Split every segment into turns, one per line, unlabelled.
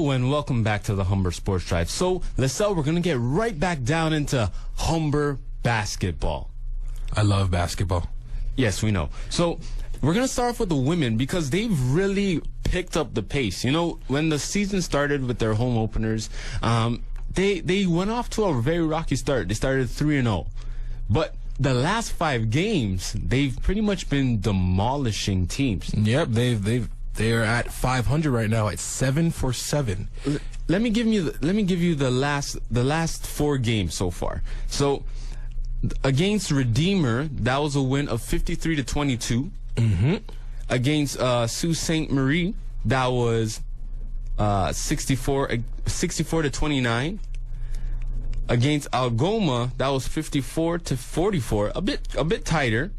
Hello and welcome back to the Humber Sports Drive. So, Lisselle, we're going to get right back down into Humber basketball.
I love basketball.
Yes, we know. So, we're going to start off with the women because they've really picked up the pace. You know, when the season started with their home openers, they went off to a very rocky start. They started 3-0. But the last 5 games, they've pretty much been demolishing teams.
Yep, they are at 500 right now at 7-for-7.
Let me give you the last 4 games so far. So against Redeemer, that was a win of 53-22. Against Sault Ste. Marie, that was 64-29. Against Algoma, that was 54-44, a bit tighter.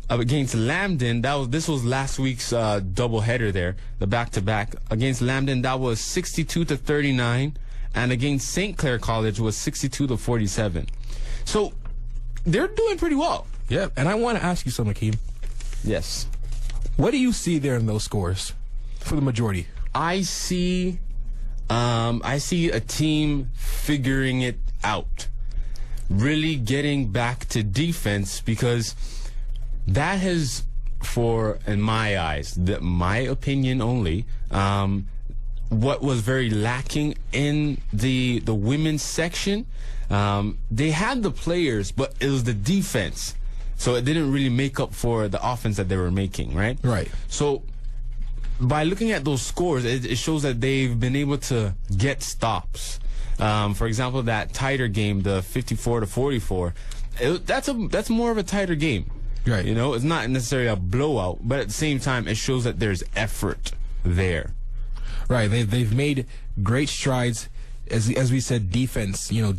Against Lambden, this was last week's doubleheader there, the back-to-back. Against Lambden, that was 62-39, and against St. Clair College was 62-47. So they're doing pretty well.
Yeah, and I want to ask you something, Akeem.
Yes.
What do you see there in those scores for the majority?
I see a team figuring it out, really getting back to defense, because that has, in my eyes, my opinion only, what was very lacking in the women's section. They had the players, but it was the defense. So it didn't really make up for the offense that they were making, right?
Right. So
by looking at those scores, it shows that they've been able to get stops. For example, that tighter game, the 54-44, that's more of a tighter game.
Right.
You know, it's not necessarily a blowout, but at the same time, it shows that there's effort there.
Right. They've made great strides. As we said, defense, you know,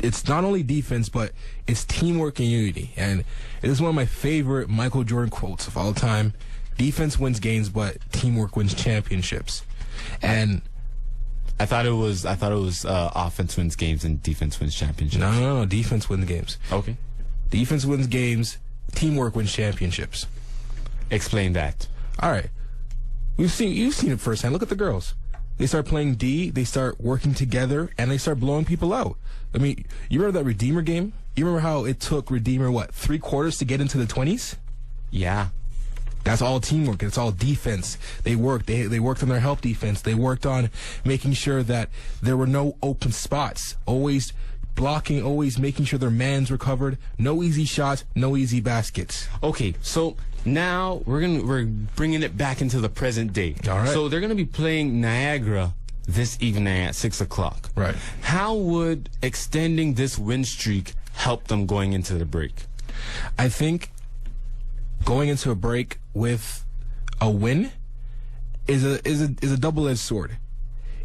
it's not only defense, but it's teamwork and unity. And it is one of my favorite Michael Jordan quotes of all time. Defense wins games, but teamwork wins championships. And
I thought it was offense wins games and defense wins championships.
No, defense wins games.
Okay.
Defense wins games, teamwork wins championships.
Explain that.
All right. You've seen it firsthand. Look at the girls. They start playing D, they start working together, and they start blowing people out. I mean, you remember that Redeemer game? You remember how it took Redeemer, 3 quarters to get into the 20s?
Yeah.
That's all teamwork. It's all defense. They worked. They worked on their help defense. They worked on making sure that there were no open spots. Always blocking, always making sure their mans were covered. No easy shots, no easy baskets.
Okay, so now we're bringing it back into the present day.
All right.
So they're gonna be playing Niagara this evening at 6 o'clock.
Right.
How would extending this win streak help them going into the break?
I think going into a break with a win is a double-edged sword.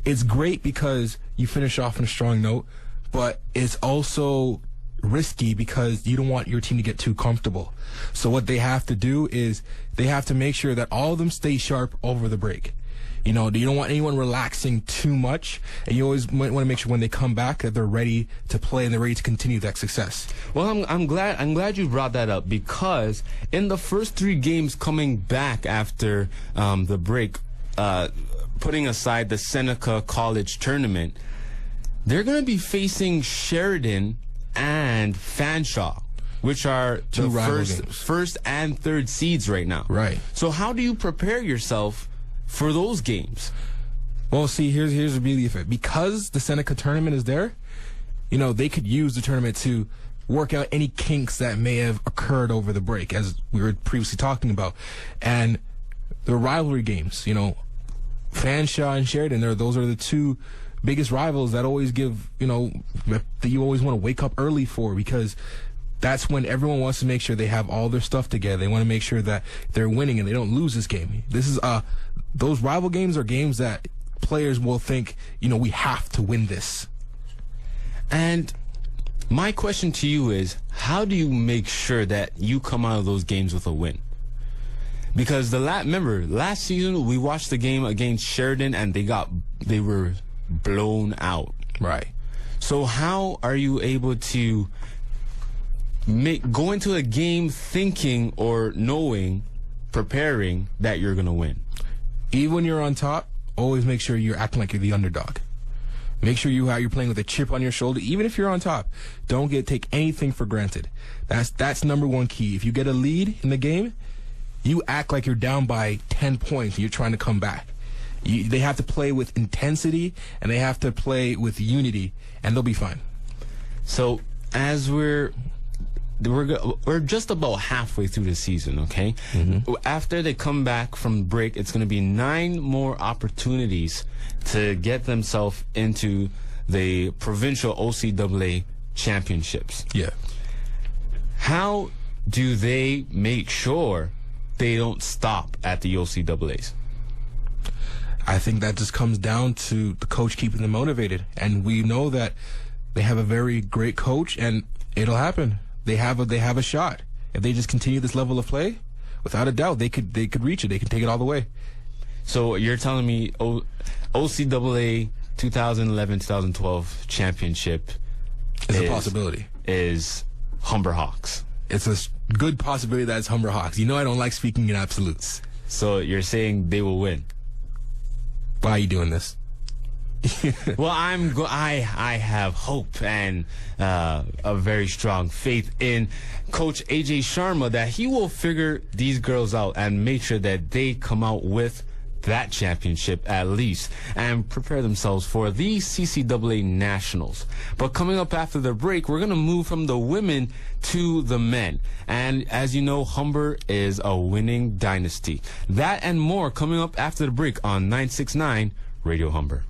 It's great because you finish off on a strong note, but it's also risky because you don't want your team to get too comfortable. So what they have to do is they have to make sure that all of them stay sharp over the break. You know, you don't want anyone relaxing too much, and you always want to make sure when they come back that they're ready to play and they're ready to continue that success.
Well, I'm glad you brought that up, because in the first 3 games coming back after the break, putting aside the Seneca College tournament, they're going to be facing Sheridan and Fanshawe, which are
Two
the
games.
first and third seeds right now.
Right.
So how do you prepare yourself for those games?
Well, see, here's the beauty of it. Because the Seneca tournament is there, you know, they could use the tournament to work out any kinks that may have occurred over the break, as we were previously talking about. And the rivalry games, you know, Fanshawe and Sheridan, those are the 2 biggest rivals that always give, you know, that you always want to wake up early for, because that's when everyone wants to make sure they have all their stuff together. They want to make sure that they're winning and they don't lose this game. This is those rival games are games that players will think, you know, we have to win this.
And my question to you is, how do you make sure that you come out of those games with a win? Because remember, last season we watched the game against Sheridan and they were blown out.
Right.
So how are you able to go into a game thinking or knowing, preparing that you're going to win?
Even when you're on top, always make sure you're acting like you're the underdog. Make sure you're playing with a chip on your shoulder, even if you're on top. Don't take anything for granted. That's number one key. If you get a lead in the game, you act like you're down by 10 points and you're trying to come back. They have to play with intensity and they have to play with unity, and they'll be fine.
So as we're just about halfway through the season, okay? Mm-hmm. After they come back from break, it's going to be 9 more opportunities to get themselves into the provincial OCAA championships.
Yeah.
How do they make sure they don't stop at the OCAAs?
I think that just comes down to the coach keeping them motivated. And we know that they have a very great coach, and it'll happen. They have a shot. If they just continue this level of play, without a doubt, they could reach it. They can take it all the way.
So you're telling me OCAA 2011-2012 championship
is a possibility.
Is Humber Hawks.
It's a good possibility that it's Humber Hawks. You know I don't like speaking in absolutes.
So you're saying they will win?
Why are you doing this?
Well, I have hope and a very strong faith in Coach AJ Sharma that he will figure these girls out and make sure that they come out with that championship at least and prepare themselves for the CCAA Nationals. But coming up after the break, we're going to move from the women to the men. And as you know, Humber is a winning dynasty. That and more coming up after the break on 969 Radio Humber.